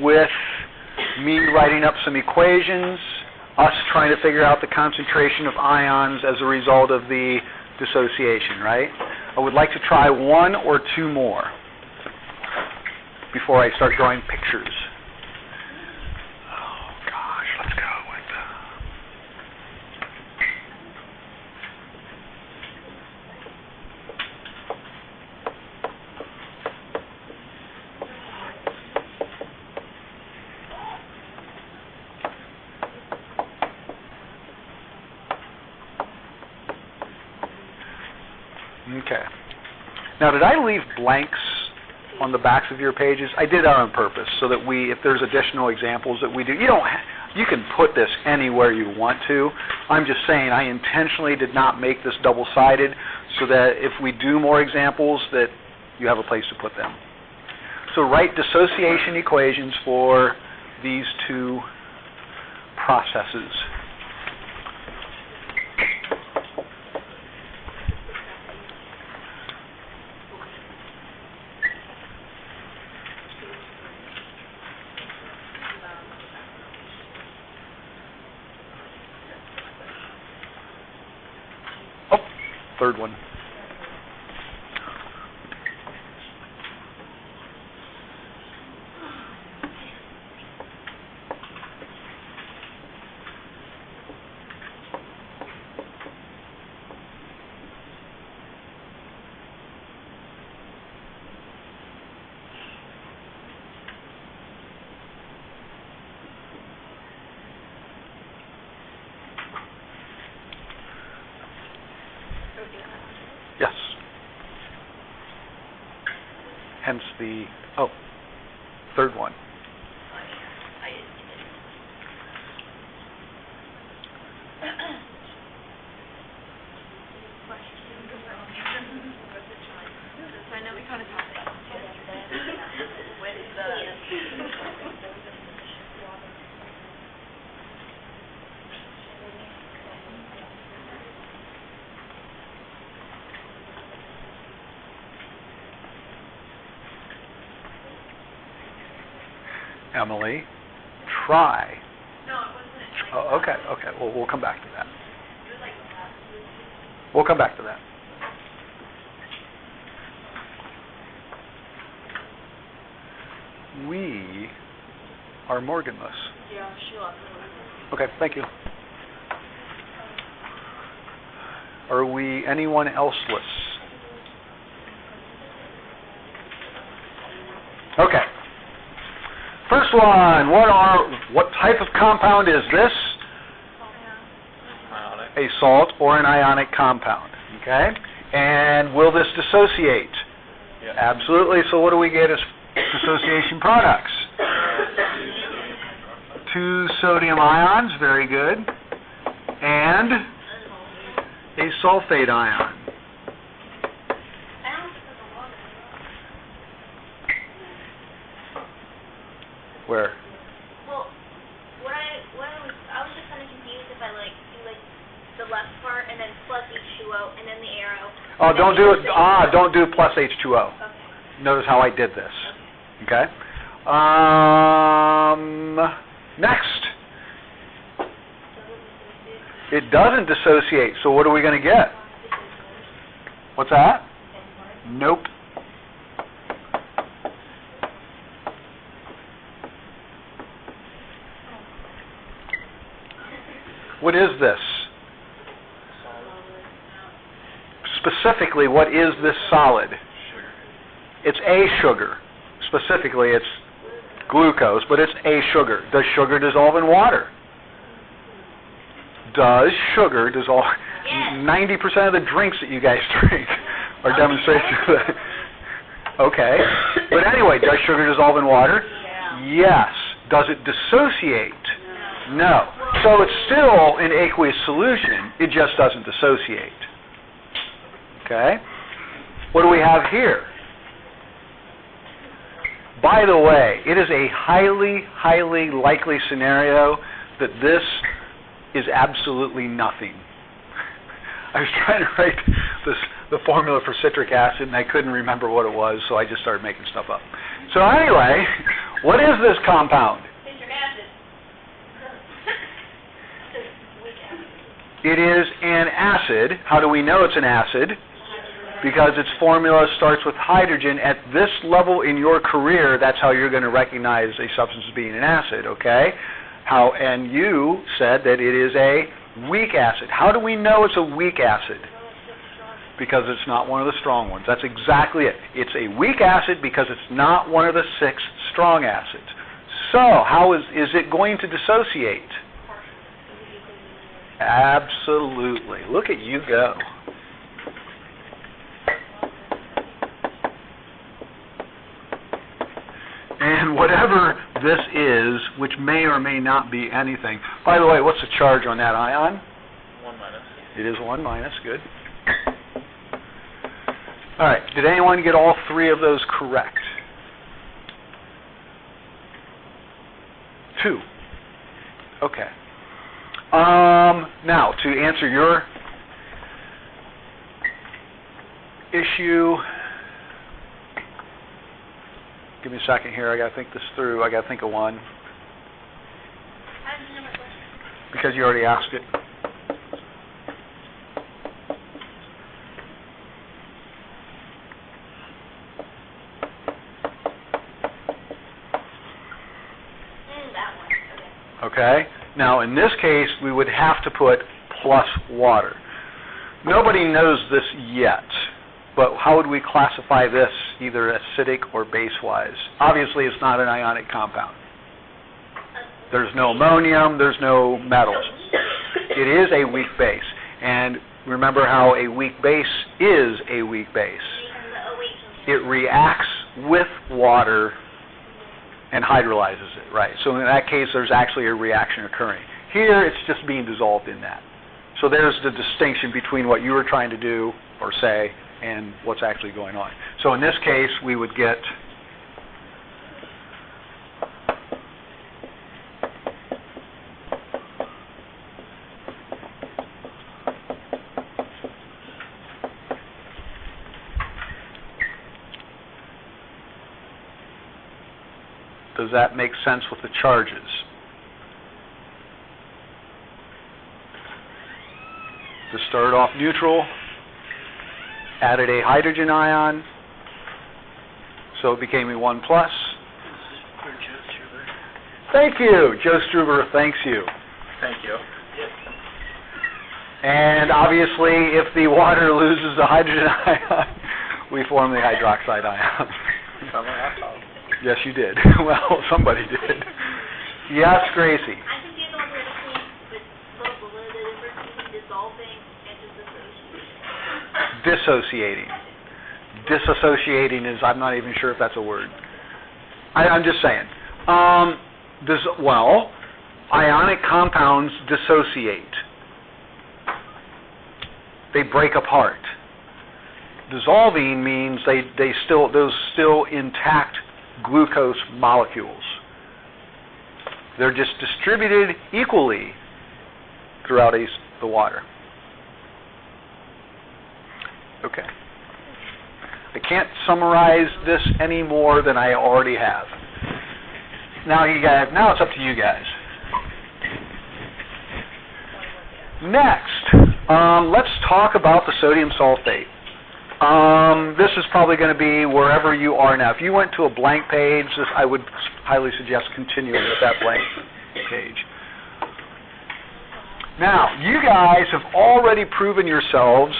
with me writing up some equations, us trying to figure out the concentration of ions as a result of the dissociation, right? I would like to try one or two more before I start drawing pictures. Oh gosh, let's go with Okay. Now, did I leave blanks on the backs of your pages? I did that on purpose, so that if there's additional examples that we do, you can put this anywhere you want to. I'm just saying I intentionally did not make this double-sided, so that if we do more examples, that you have a place to put them. So write dissociation equations for these two processes. Third one. Yes. Hence the, third one. I know we kind of talked about with Emily, try. No, it wasn't. Oh, okay. Well, we'll come back to that. We'll come back to that. We are Morganless. Yeah, she lost it. Okay, thank you. Are we anyone elseless? Okay. First one, what type of compound is this? Ionic. A salt or an ionic compound, okay? And will this dissociate? Yes. Absolutely. So what do we get as dissociation products? 2 sodium ions, very good. And a sulfate ion. Where? Well, I was just kind of confused if I do the left part and then plus H2O and then the arrow. Oh, don't do it. Don't do plus H2O. Okay. Notice how I did this. Okay. Next. It doesn't dissociate. So what are we going to get? What's that? Nope. What is this? Specifically, what is this solid? Sugar. It's a sugar. Specifically, it's glucose, but it's a sugar. Does sugar dissolve in water? Does sugar dissolve? Yes. 90% of the drinks that you guys drink are demonstrations of that. Okay. But anyway, does sugar dissolve in water? Yeah. Yes. Does it dissociate? No. So it's still in aqueous solution, it just doesn't dissociate. Okay? What do we have here? By the way, it is a highly, highly likely scenario that this is absolutely nothing. I was trying to write the formula for citric acid, and I couldn't remember what it was, so I just started making stuff up. So anyway, What is this compound? It's an acid. Weak acid. It is an acid. How do we know it's an acid? Because its formula starts with hydrogen. At this level in your career, that's how you're going to recognize a substance as being an acid, okay? And you said that it is a weak acid. How do we know it's a weak acid? Because it's not one of the strong ones. That's exactly it. It's a weak acid because it's not one of the 6 strong acids. So, how is it going to dissociate? Absolutely. Look at you go. And whatever this is, which may or may not be anything. By the way, what's the charge on that ion? 1 minus. It is 1 minus. Good. All right. Did anyone get all 3 of those correct? 2. Okay. Now, to answer your issue, give me a second here. I got to think this through. I got to think of one. How did you know my question? Because you already asked it. That one. Okay. Okay? Now, in this case, we would have to put plus water. Nobody knows this yet, but how would we classify this, either acidic or base-wise? Obviously, it's not an ionic compound. There's no ammonium, there's no metals. It is a weak base. And remember how a weak base is a weak base. It reacts with water and hydrolyzes it, right? So in that case, there's actually a reaction occurring. Here, it's just being dissolved in that. So there's the distinction between what you were trying to do or say and what's actually going on. So in this case, we would get Does that make sense with the charges? To start off neutral, added a hydrogen ion, so it became a 1 plus. For Joe Struber. Thank you. Joe Struber thanks you. Thank you. And obviously, if the water loses the hydrogen ion, we form the hydroxide ion. Yes, you did. Well, somebody did. Yes, Gracie. I think the other one were the difference between dissolving and Dissociating. Disassociating is, I'm not even sure if that's a word. I'm just saying. Ionic compounds dissociate. They break apart. Dissolving means those still intact glucose molecules. They're just distributed equally throughout the water. Okay. I can't summarize this any more than I already have. Now it's up to you guys. Next, let's talk about the sodium sulfate. This is probably going to be wherever you are now. If you went to a blank page, I would highly suggest continuing with that blank page. Now, you guys have already proven yourselves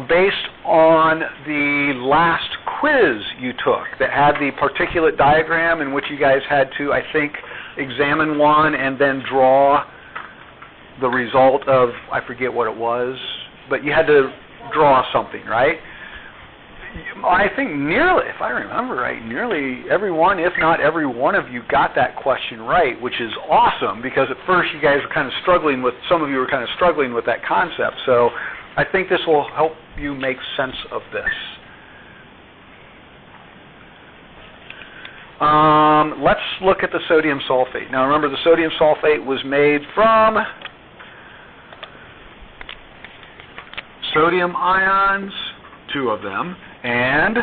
based on the last quiz you took that had the particulate diagram in which you guys had to, I think, examine one and then draw the result of, I forget what it was, but you had to draw something, right? I think nearly, if I remember right, nearly everyone, if not every one of you, got that question right, which is awesome because at first you guys were kind of struggling with, some of you were kind of struggling with that concept. So I think this will help you make sense of this. Let's look at the sodium sulfate. Now remember, the sodium sulfate was made from sodium ions, 2 of them, and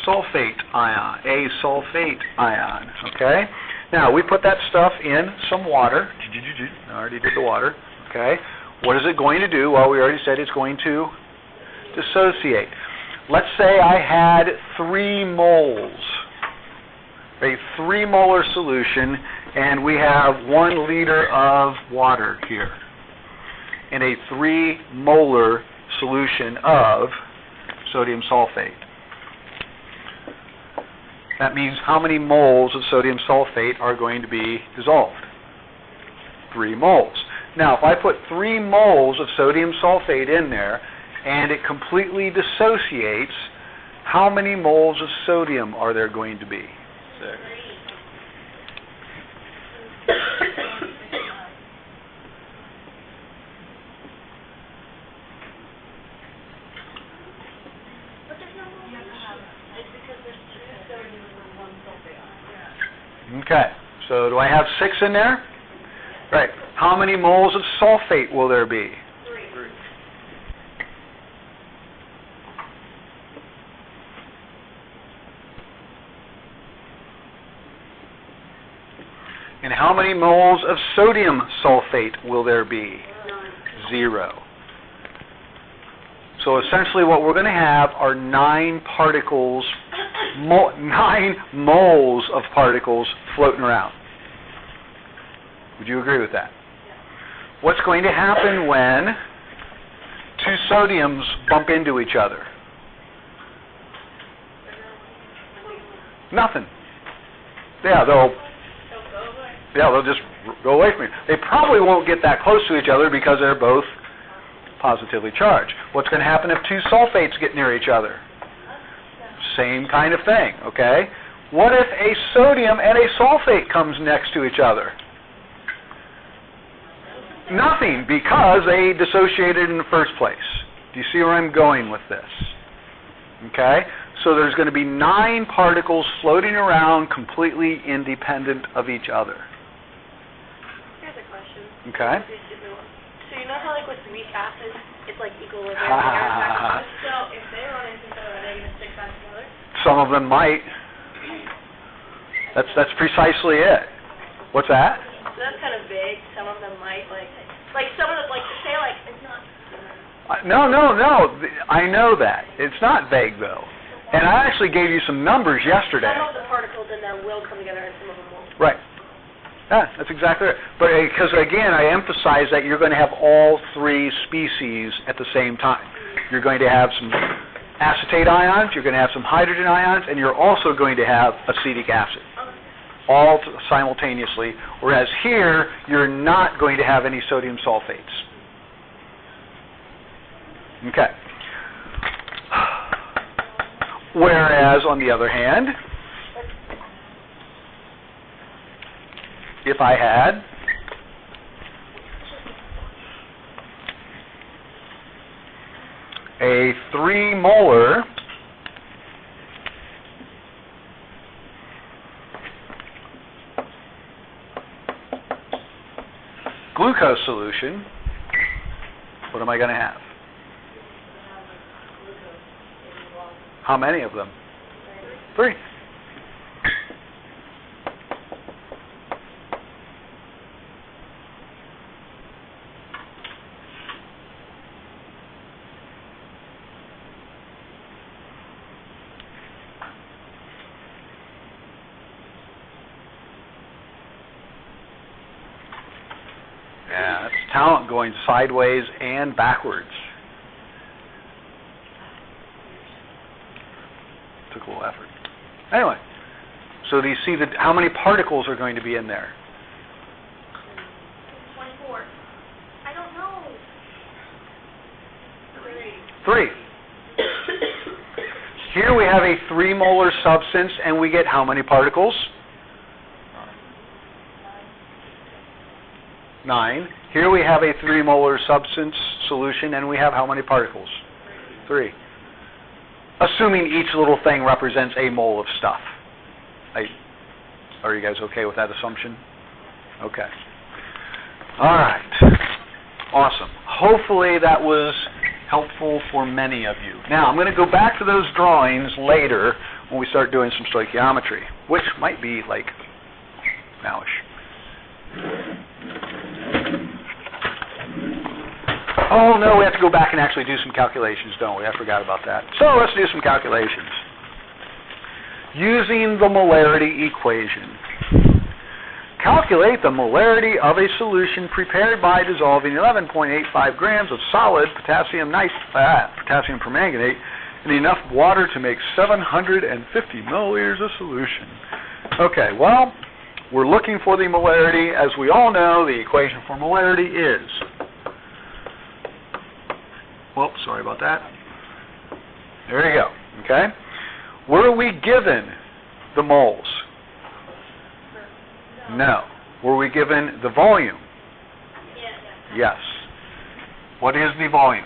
sulfate ion, a sulfate ion, okay? Now, we put that stuff in some water. I already did the water, okay? What is it going to do? Well, we already said it's going to dissociate. Let's say I had 3 moles, a 3-molar solution, and we have 1 liter of water here, and a 3-molar solution of sodium sulfate. That means how many moles of sodium sulfate are going to be dissolved? 3 moles. Now, if I put 3 moles of sodium sulfate in there and it completely dissociates, how many moles of sodium are there going to be? 6. But there's no more. It's because there's 2 sodium and 1 sulfate ion. Okay, so do I have 6 in there? Right. How many moles of sulfate will there be? 3. And how many moles of sodium sulfate will there be? 0. So essentially what we're going to have are 9 particles, 9 moles of particles floating around. Would you agree with that? What's going to happen when 2 sodiums bump into each other? Nothing. Yeah, they'll just go away from you. They probably won't get that close to each other because they're both positively charged. What's going to happen if 2 sulfates get near each other? Same kind of thing, okay? What if a sodium and a sulfate comes next to each other? Nothing, because they dissociated in the first place. Do you see where I'm going with this? Okay? So there's going to be 9 particles floating around completely independent of each other. Here's a question. Okay? So you know how like with weak acids, it's like equilibrium. So if they run into each other, are they going to stick back together? Some of them might. That's precisely it. What's that? So that's kind of vague. Some of them might like some of them say it's not. No. I know that. It's not vague though. And I actually gave you some numbers yesterday. Some of the particles in there will come together, and some of them won't. Right. Yeah, that's exactly right. But because again, I emphasize that you're going to have all 3 species at the same time. You're going to have some acetate ions, you're going to have some hydrogen ions, and you're also going to have acetic acid. All simultaneously, whereas here, you're not going to have any sodium sulfates. Okay. Whereas, on the other hand, if I had a 3-molar glucose solution, what am I going to have? How many of them? 3. Yeah, that's talent going sideways and backwards. Took a little effort. Anyway, so do you see how many particles are going to be in there? 24. I don't know. 3. Here we have a 3-molar substance, and we get how many particles? 9. Here we have a 3-molar substance solution, and we have how many particles? 3. Assuming each little thing represents a mole of stuff. Are you guys okay with that assumption? Okay. All right. Awesome. Hopefully that was helpful for many of you. Now, I'm going to go back to those drawings later when we start doing some stoichiometry, which might be like nowish. Oh no, we have to go back and actually do some calculations, don't we? I forgot about that. So let's do some calculations. Using the molarity equation. Calculate the molarity of a solution prepared by dissolving 11.85 grams of solid potassium permanganate in enough water to make 750 milliliters of solution. Okay, well, we're looking for the molarity. As we all know, the equation for molarity is... Whoops, sorry about that. There you go, okay? Were we given the moles? No. Were we given the volume? Yes. What is the volume?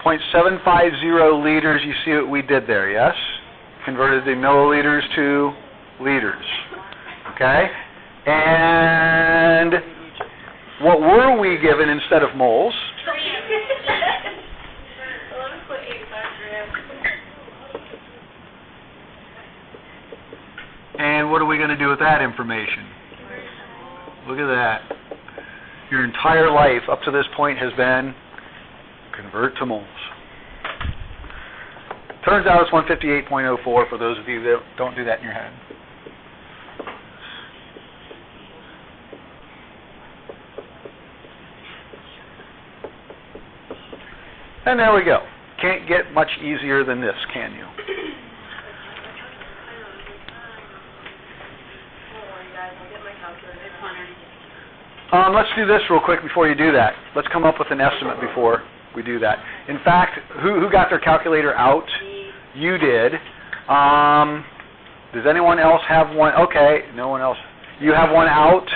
0.750 liters. You see what we did there, yes? Converted the milliliters to liters. Okay? And what were we given instead of moles? 11.85 grams. And what are we going to do with that information? Look at that. Your entire life up to this point has been convert to moles. Turns out it's 158.04 for those of you that don't do that in your head. And there we go. Can't get much easier than this, can you? Let's do this real quick before you do that. Let's come up with an estimate before we do that. In fact, who got their calculator out? You did. Does anyone else have one? Okay, no one else. You have one out?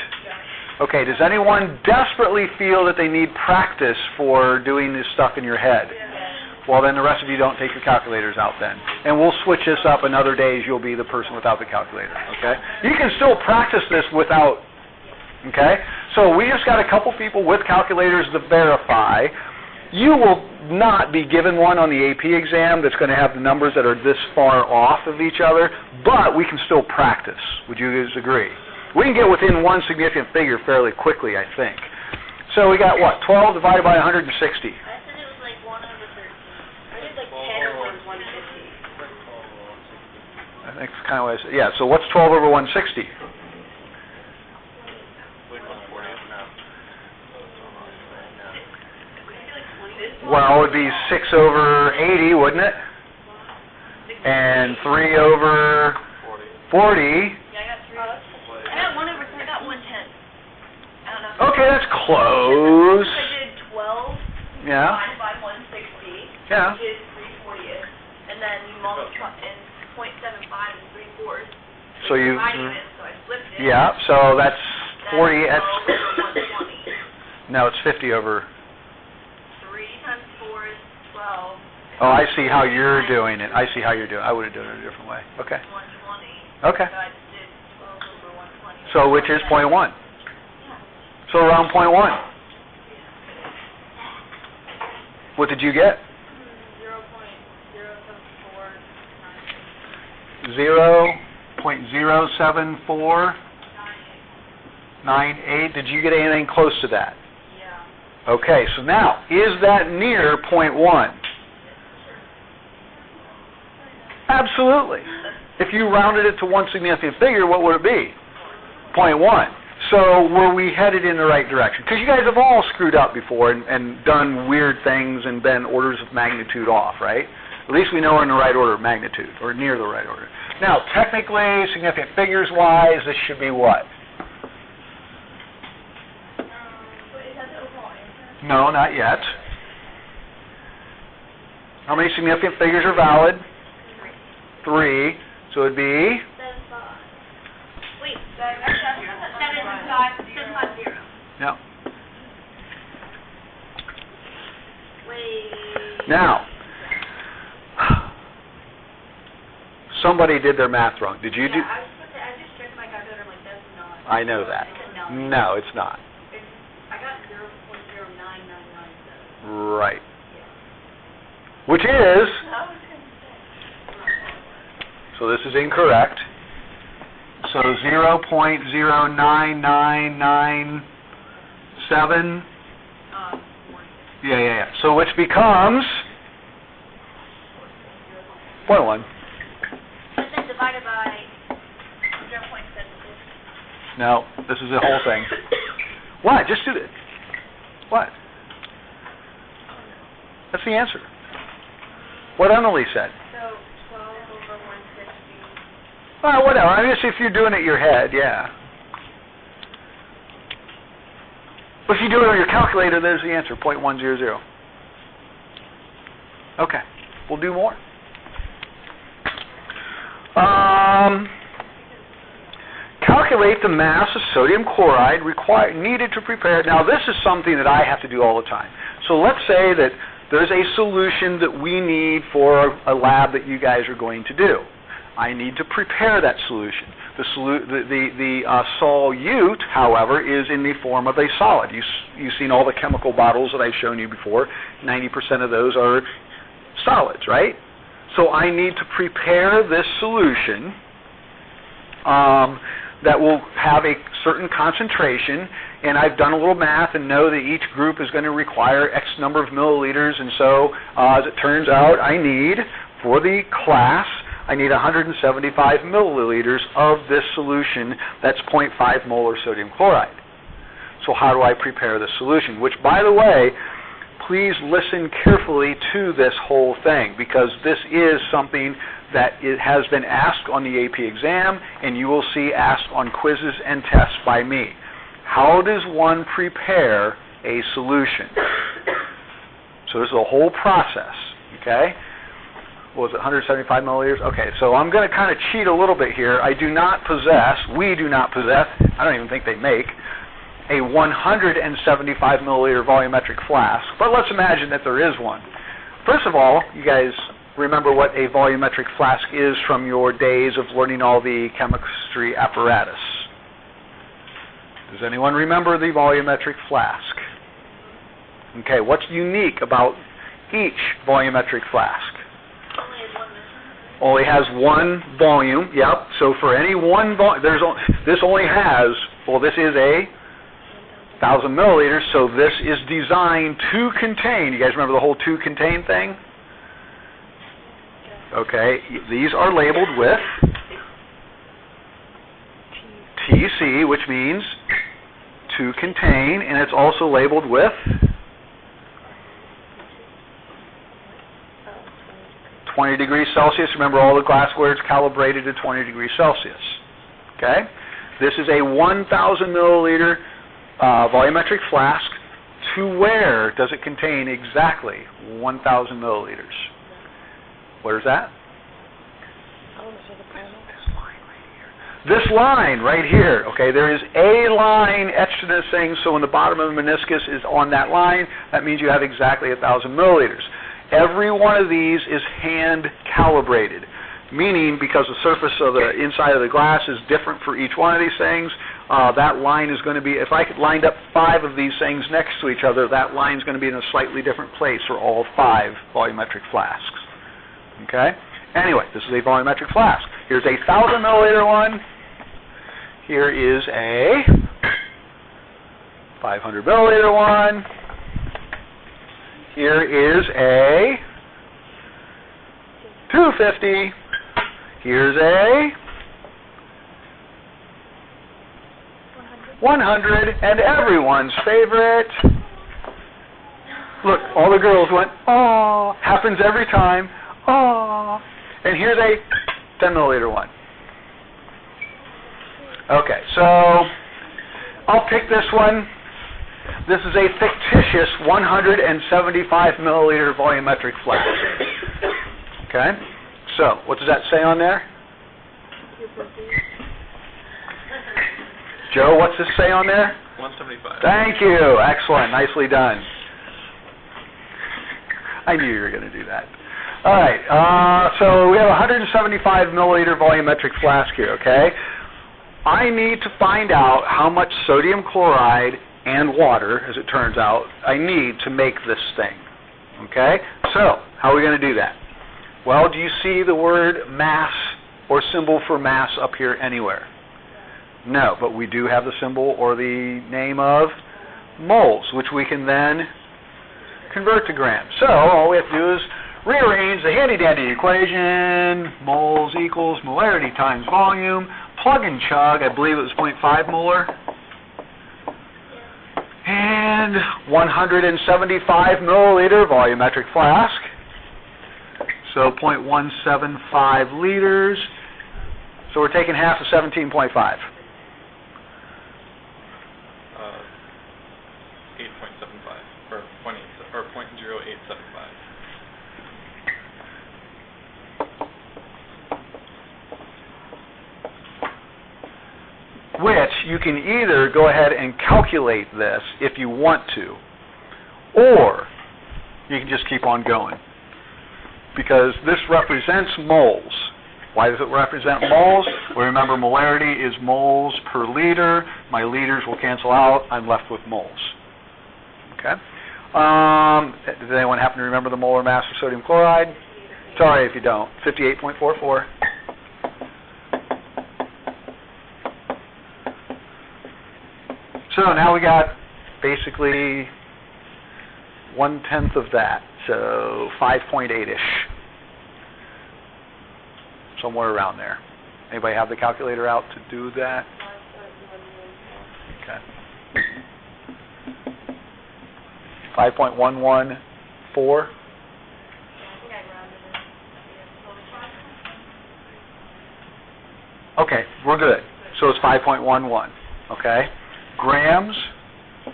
Okay, does anyone desperately feel that they need practice for doing this stuff in your head? Well, then the rest of you don't take your calculators out then. And we'll switch this up, and other days you'll be the person without the calculator, okay? You can still practice this without, okay? So we just got a couple people with calculators to verify. You will not be given one on the AP exam that's going to have the numbers that are this far off of each other, but we can still practice. Would you guys agree? We can get within one significant figure fairly quickly, I think. So we got what? 12 divided by 160. I said it was like 1 over 13. I did like 10 over 150. I think that's kind of what I said. Yeah, so what's 12 over 160? Well, it would be 6 over 80, wouldn't it? And 3 over 40. Yeah, I got 3. I got 1 over 3. I got 110. I don't know. Okay, that's close. I did 12 Yeah. divided by 160, Yeah. which is 3/40th, and then you multiply in 0.75 is 3/4. So you. Dividing it, so I flipped it. Yeah. So that's 40. That's That's 12 over 120. no, it's 50 over. 3 times 4 is 12. Oh, I see how you're doing it. I see how you're doing it. I would have done it a different way. Okay. 120. Okay. So I just did 12 over 120. So which is 0.1. So around 0.1. What did you get? 0.07498. Did you get anything close to that? Yeah. Okay, so now, is that near 0.1? Absolutely. If you rounded it to one significant figure, what would it be? 0.1. So were we headed in the right direction? Because you guys have all screwed up before and done weird things and been orders of magnitude off, right? At least we know we're in the right order of magnitude, or near the right order. Now, technically, significant figures-wise, this should be what? No, not yet. How many significant figures are valid? 3. So it would be? 7.5. Wait, 7.50. Yeah. Wait. Now, somebody did their math wrong. Did you do? I just checked my calculator. I'm like, that's not. I know that. I said no. No, it's not. I got 0.074. Right. Which is, I was gonna say. so this is incorrect. So 0.09997. Yeah. So which becomes 0.1. But then divided by 0.76. No, this is the whole thing. What? Just do it. What? That's the answer. What Emily said. So 12 over 150. Whatever. I mean, if you're doing it in your head, yeah. But if you do it on your calculator, there's the answer, 0.100. Okay, we'll do more. Calculate the mass of sodium chloride needed to prepare. Now, this is something that I have to do all the time. So let's say that there's a solution that we need for a lab that you guys are going to do. I need to prepare that solution. The solute, however, is in the form of a solid. You've seen all the chemical bottles that I've shown you before. 90% of those are solids, right? So I need to prepare this solution that will have a certain concentration, and I've done a little math and know that each group is going to require X number of milliliters, and so as it turns out, I need, for the class, I need 175 milliliters of this solution that's 0.5 molar sodium chloride. So how do I prepare the solution? Which, by the way, please listen carefully to this whole thing, because this is something that it has been asked on the AP exam, and you will see asked on quizzes and tests by me. How does one prepare a solution? So this is a whole process, okay? What was it, 175 milliliters? Okay, so I'm going to kind of cheat a little bit here. We do not possess, I don't even think they make, a 175 milliliter volumetric flask. But let's imagine that there is one. First of all, you guys remember what a volumetric flask is from your days of learning all the chemistry apparatus. Does anyone remember the volumetric flask? Okay, what's unique about each volumetric flask? Only has one volume, yep. So for any one volume, this only has, well, this is a 1,000 milliliters, so this is designed to contain, you guys remember the whole to contain thing? Okay, these are labeled with TC, which means to contain, and it's also labeled with 20 degrees Celsius. Remember, all the glassware is calibrated to 20 degrees Celsius. Okay? This is a 1,000 milliliter volumetric flask. To where does it contain exactly 1,000 milliliters? Where's that? This line right here. Okay, there is a line etched in this thing, so when the bottom of the meniscus is on that line, that means you have exactly 1,000 milliliters. Every one of these is hand calibrated, meaning because the surface of the inside of the glass is different for each one of these things, that line is going to be, if I could lined up 5 of these things next to each other, that line is going to be in a slightly different place for all 5 volumetric flasks. Okay? Anyway, this is a volumetric flask. Here's a 1,000 milliliter one. Here is a 500 milliliter one. Here is a 250. Here's a 100. And everyone's favorite. Look, all the girls went, "Aw." Happens every time. "Aw." And here's a 10 milliliter one. Okay, so I'll pick this one. This is a fictitious 175 milliliter volumetric flask. Okay, so what does that say on there? Joe, what's this say on there? 175. Thank you. Excellent. Nicely done. I knew you were going to do that. All right, so we have a 175 milliliter volumetric flask here, okay? I need to find out how much sodium chloride and water, as it turns out, I need to make this thing. Okay? So, how are we going to do that? Well, do you see the word mass or symbol for mass up here anywhere? No, but we do have the symbol or the name of moles, which we can then convert to grams. So, all we have to do is rearrange the handy-dandy equation, moles equals molarity times volume, plug and chug, I believe it was 0.5 molar, and 175 milliliter volumetric flask, so 0.175 liters, so we're taking half of 17.5. 8.75, or 0.0875. Which you can either go ahead and calculate this if you want to, or you can just keep on going. Because this represents moles. Why does it represent moles? Well, remember, molarity is moles per liter. My liters will cancel out. I'm left with moles. Okay? Does anyone happen to remember the molar mass of sodium chloride? Sorry if you don't. 58.44. So now we got basically 1/10 of that, so 5.8-ish, somewhere around there. Anybody have the calculator out to do that? Okay. 5.114. Okay, we're good. So it's 5.11. Okay. Grams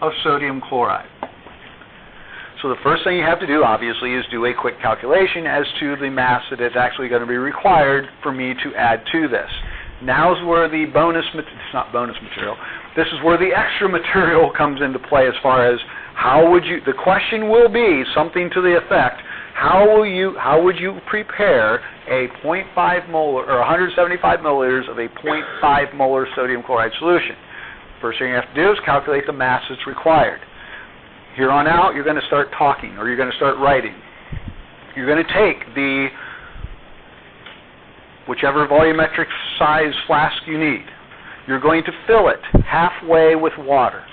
of sodium chloride. So the first thing you have to do, obviously, is do a quick calculation as to the mass that is actually going to be required for me to add to this. Now's where the it's not bonus material, this is where the extra material comes into play as far as how would you, the question will be something to the effect, how would you prepare a 0.5 molar, or 175 milliliters of a 0.5 molar sodium chloride solution? First thing you have to do is calculate the mass that's required. Here on out, you're going to start talking, or you're going to start writing. You're going to take the whichever volumetric size flask you need. You're going to fill it halfway with water,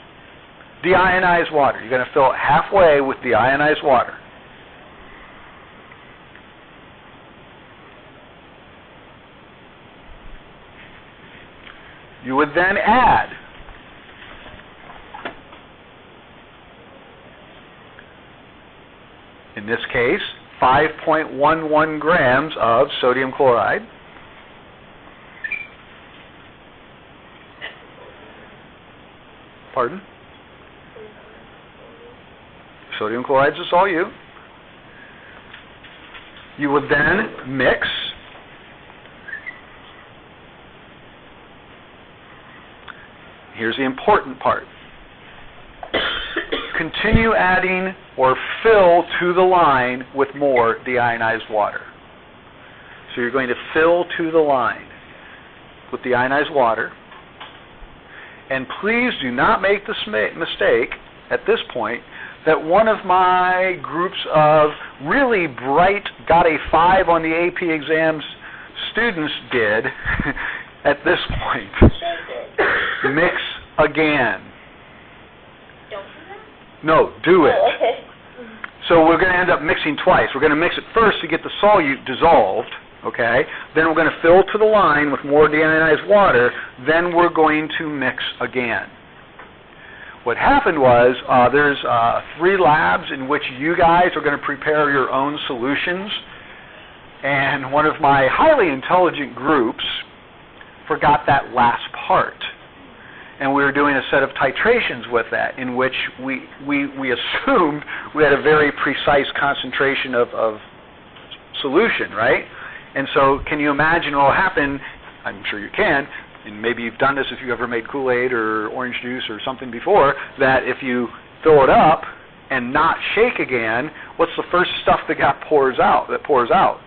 deionized water. You're going to fill it halfway with deionized water. You would then add in this case, 5.11 grams of sodium chloride. Pardon? Sodium chloride is all you. You would then mix here's the important part. Continue adding or fill to the line with more deionized water. So you're going to fill to the line with deionized water. And please do not make the mistake at this point that one of my groups of really bright, got a 5 on the AP exams students did at this point. Mix again. No, do it. Oh, okay. So we're going to end up mixing twice. We're going to mix it first to get the solute dissolved, okay? Then we're going to fill to the line with more deionized water. Then we're going to mix again. What happened was there's 3 labs in which you guys are going to prepare your own solutions. And one of my highly intelligent groups forgot that last part. And we were doing a set of titrations with that, in which we assumed we had a very precise concentration of solution, right? And so can you imagine what will happen? I'm sure you can, and maybe you've done this if you ever made Kool-Aid or orange juice or something before, that if you fill it up and not shake again, what's the first stuff that pours out?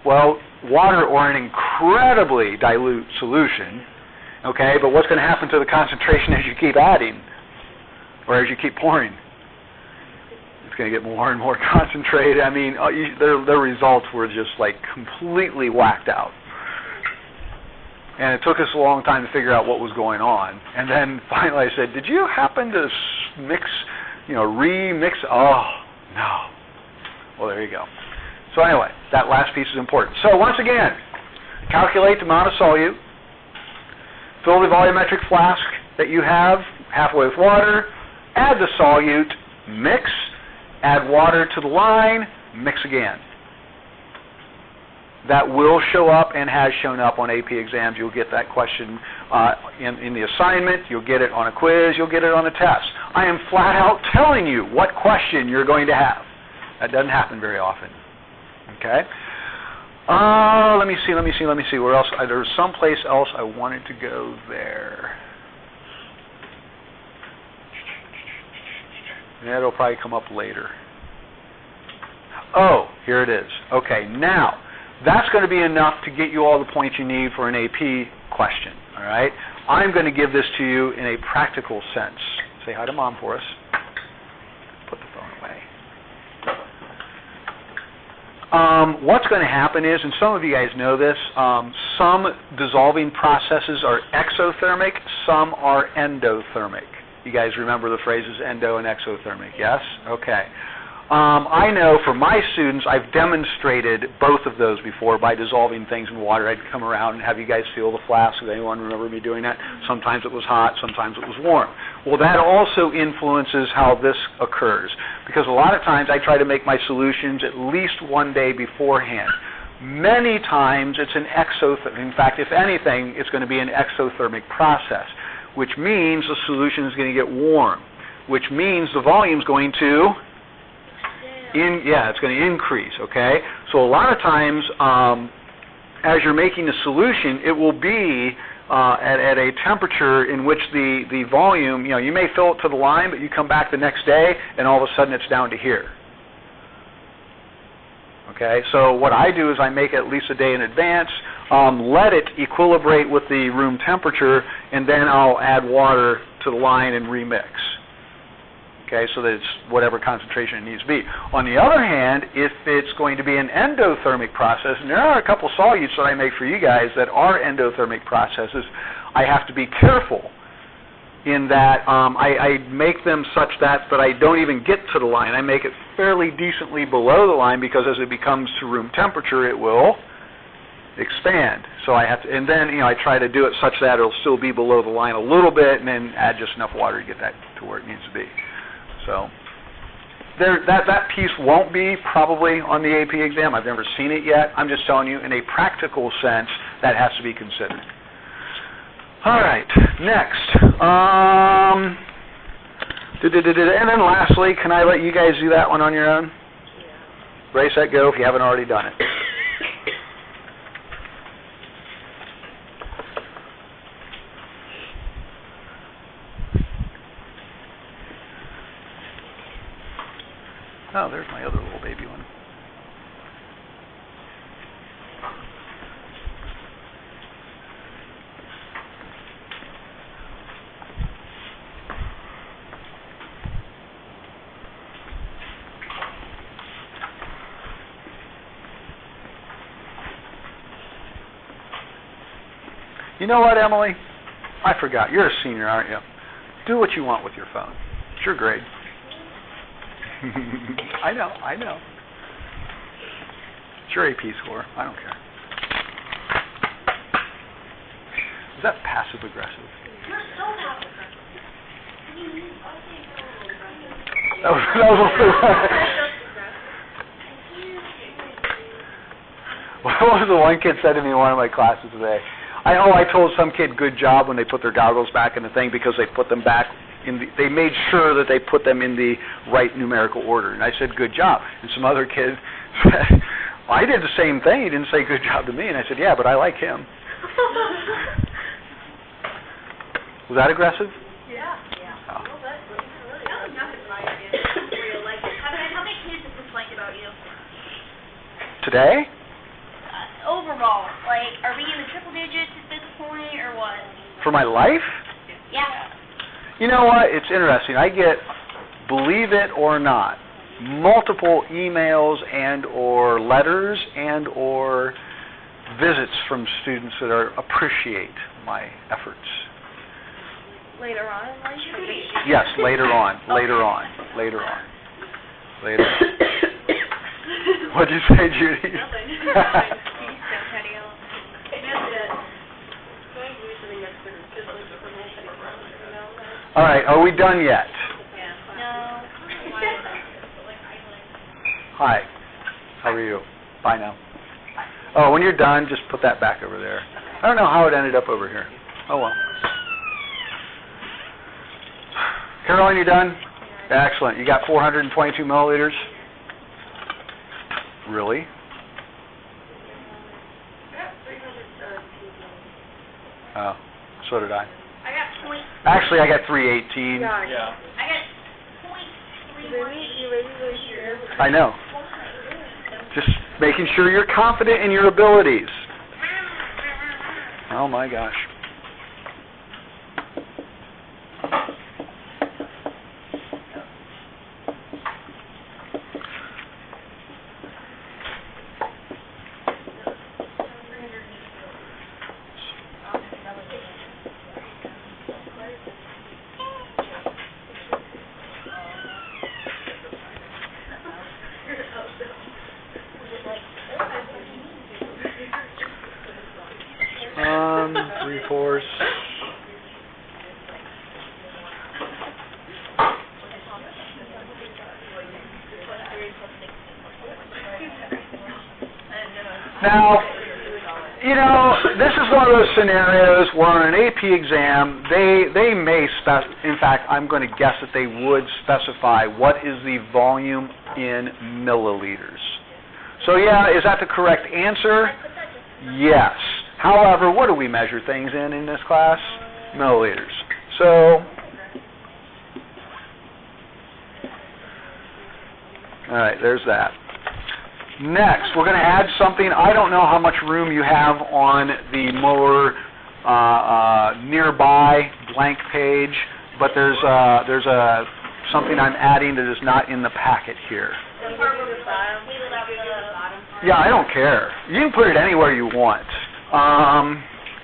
Well, water or an incredibly dilute solution. Okay, but what's going to happen to the concentration as you keep adding, or as you keep pouring? It's going to get more and more concentrated. I mean, their results were just like completely whacked out. And it took us a long time to figure out what was going on. And then finally I said, did you happen to mix, remix? Oh, no. Well, there you go. So anyway, that last piece is important. So once again, calculate the amount of solute, fill the volumetric flask that you have halfway with water, add the solute, mix, add water to the line, mix again. That will show up and has shown up on AP exams. You'll get that question in the assignment. You'll get it on a quiz. You'll get it on a test. I am flat out telling you what question you're going to have. That doesn't happen very often. Okay? Let me see. Where else? There was someplace else I wanted to go there. That'll probably come up later. Oh, here it is. Okay, now, that's going to be enough to get you all the points you need for an AP question, all right? I'm going to give this to you in a practical sense. Say hi to Mom for us. Put the phone away. What's going to happen is, and some of you guys know this, some dissolving processes are exothermic, some are endothermic. You guys remember the phrases endo and exothermic, yes? Okay. I know for my students, I've demonstrated both of those before by dissolving things in water. I'd come around and have you guys feel the flask. Does anyone remember me doing that? Sometimes it was hot, sometimes it was warm. Well, that also influences how this occurs, because a lot of times I try to make my solutions at least one day beforehand. Many times it's an exothermic. In fact, if anything, it's going to be an exothermic process, which means the solution is going to get warm, which means the volume is going to it's going to increase, okay? So a lot of times, as you're making the solution, it will be at a temperature in which the volume, you may fill it to the line, but you come back the next day, and all of a sudden it's down to here. Okay, so what I do is I make it at least a day in advance, let it equilibrate with the room temperature, and then I'll add water to the line and remix. Okay, so that it's whatever concentration it needs to be. On the other hand, if it's going to be an endothermic process, and there are a couple solutes that I make for you guys that are endothermic processes, I have to be careful in that I make them such that I don't even get to the line. I make it fairly decently below the line, because as it becomes to room temperature, it will expand. So I have to, and then I try to do it such that it'll still be below the line a little bit, and then add just enough water to get that to where it needs to be. So that piece won't be probably on the AP exam. I've never seen it yet. I'm just telling you, in a practical sense, that has to be considered. All right, next. And then lastly, can I let you guys do that one on your own? Brace, set, go if you haven't already done it. Oh, there's my other little baby one. You know what, Emily? I forgot. You're a senior, aren't you? Do what you want with your phone. It's your grade. I know. It's your AP score. I don't care. Is that passive aggressive? You're so passive aggressive. That was What was the one kid said to me in one of my classes today? I told some kid good job when they put their goggles back in the thing, because they put them back they made sure that they put them in the right numerical order. And I said, good job. And some other kid said, well, I did the same thing. He didn't say good job to me. And I said, yeah, but I like him. Was that aggressive? Yeah. Oh. Well, that was nothing but I did. Real life. How many kids have complained about you? Today? Overall, are we in the triple digits at this point, or what? For my life? Yeah. You know what? It's interesting. I get, believe it or not, multiple emails and or letters and or visits from students that appreciate my efforts. Later on in life? Yes, later on. What'd you say, Judy? All right, are we done yet? No. Hi, how are you? Bye now. Oh, when you're done, just put that back over there. I don't know how it ended up over here. Oh, well. Caroline, you done? Excellent. You got 422 milliliters? Really? Oh, so did I. I got point. Actually, I got 318. Yeah. I got point 318. I know. Just making sure you're confident in your abilities. Oh my gosh. Three-fourths. Now, you know, this is one of those scenarios where on an AP exam, they may in fact, I'm going to guess that they would specify what is the volume in milliliters. So yeah, is that the correct answer? Yes. However, what do we measure things in this class? Milliliters. So, all right, there's that. Next, we're going to add something. I don't know how much room you have on the molar nearby blank page, but there's something I'm adding that is not in the packet here. Yeah, I don't care. You can put it anywhere you want.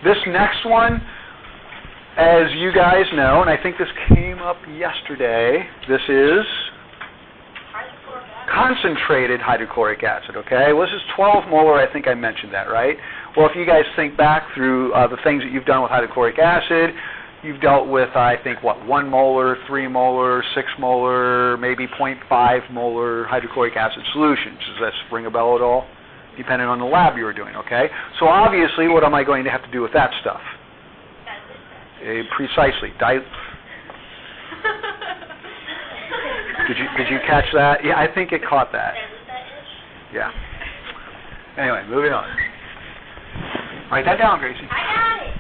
This next one, as you guys know, and I think this came up yesterday, this is concentrated hydrochloric acid, okay? Well, this is 12 molar. I think I mentioned that, right? Well, if you guys think back through the things that you've done with hydrochloric acid, you've dealt with, I think, 1 molar, 3 molar, 6 molar, maybe 0.5 molar hydrochloric acid solutions. Does that ring a bell at all? Depending on the lab you were doing, okay? So obviously, what am I going to have to do with that stuff? Precisely. Did you catch that? Yeah, I think it caught that. Yeah. Anyway, moving on. Write that down, Gracie. I got it.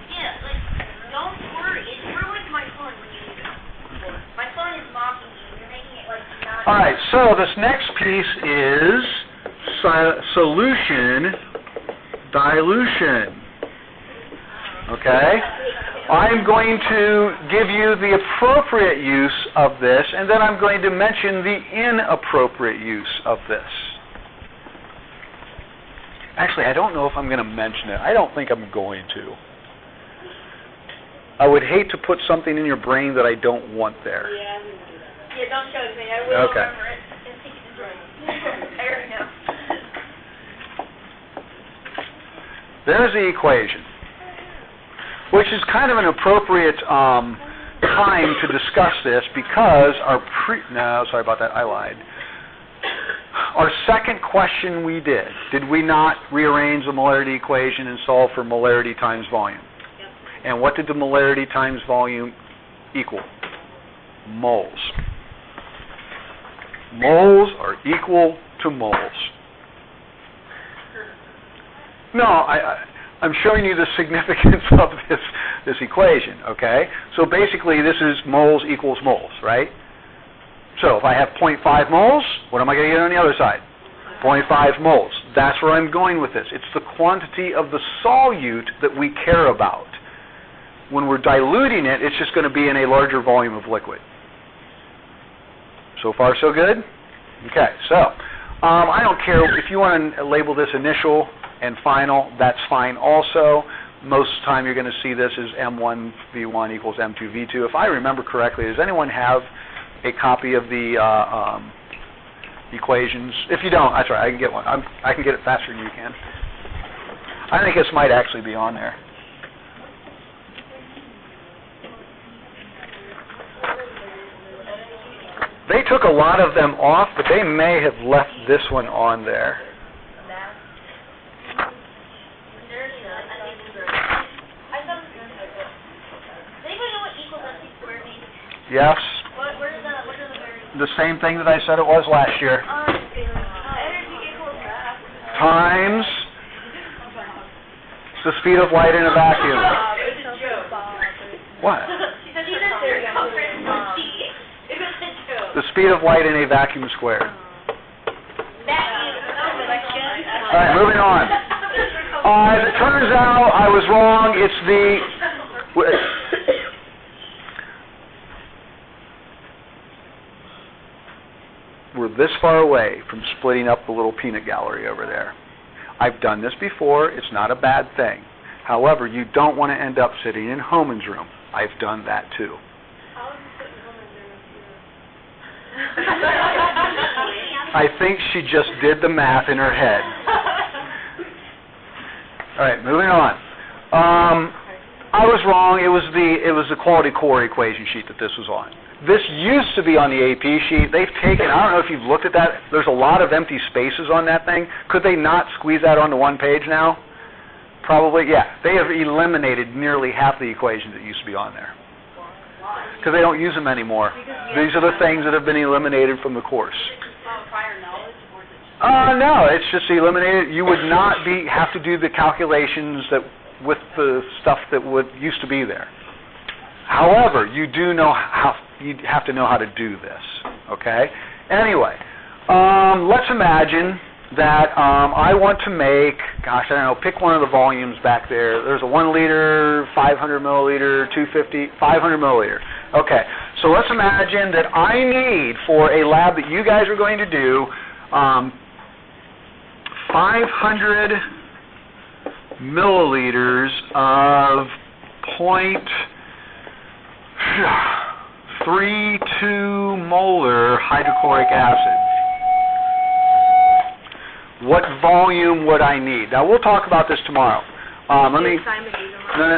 Yeah, don't worry. It ruined my phone when you use it. My phone is mocking you. You're making it not. All right, so this next piece is solution dilution. Okay? I'm going to give you the appropriate use of this, and then I'm going to mention the inappropriate use of this. Actually, I don't know if I'm going to mention it. I don't think I'm going to. I would hate to put something in your brain that I don't want there. Yeah, don't show it to me. I will Okay. remember it. I already know. There's the equation, which is kind of an appropriate time to discuss this because sorry about that, I lied. Our second question we did we not rearrange the molarity equation and solve for molarity times volume? Yep. And what did the molarity times volume equal? Moles. Moles are equal to moles. No, I'm showing you the significance of this equation, okay? So basically this is moles equals moles, right? So if I have 0.5 moles, what am I going to get on the other side? 0.5 moles. That's where I'm going with this. It's the quantity of the solute that we care about. When we're diluting it, it's just going to be in a larger volume of liquid. So far, so good? Okay, so I don't care if you want to label this initial and final, that's fine also. Most of the time you're going to see this as M1V1 equals M2V2. If I remember correctly, does anyone have a copy of the equations? If you don't, that's right, I can get one. I can get it faster than you can. I think this might actually be on there. They took a lot of them off, but they may have left this one on there. Yes. What are the variables? The same thing that I said it was last year. Energy equals Times the speed of light in a vacuum. It's a joke. What? She said circumference of T. It was a joke. The speed of light in a vacuum squared. All right, moving on. As it turns out, I was wrong. It's we're this far away from splitting up the little peanut gallery over there. I've done this before. It's not a bad thing. However, you don't want to end up sitting in Homan's room. I've done that too. I think she just did the math in her head. All right, moving on. I was wrong. It was the quality core equation sheet that this was on. This used to be on the AP sheet. They've taken, I don't know if you've looked at that, there's a lot of empty spaces on that thing. Could they not squeeze that onto one page now? Probably, yeah. They have eliminated nearly half the equations that used to be on there. Because they don't use them anymore. These are the things that have been eliminated from the course. Prior knowledge, or is it just... No, it's just eliminated. You would not have to do the calculations that with the stuff that used to be there. However, you do know you have to know how to do this, okay? Anyway, let's imagine that I want to make, gosh, I don't know, pick one of the volumes back there. There's a 1 liter, 500 milliliter, 250, 500 milliliter. Okay, so let's imagine that I need, for a lab that you guys are going to do, 500 milliliters of 0.32 molar hydrochloric acid. What volume would I need? Now, we'll talk about this tomorrow. Let me... No.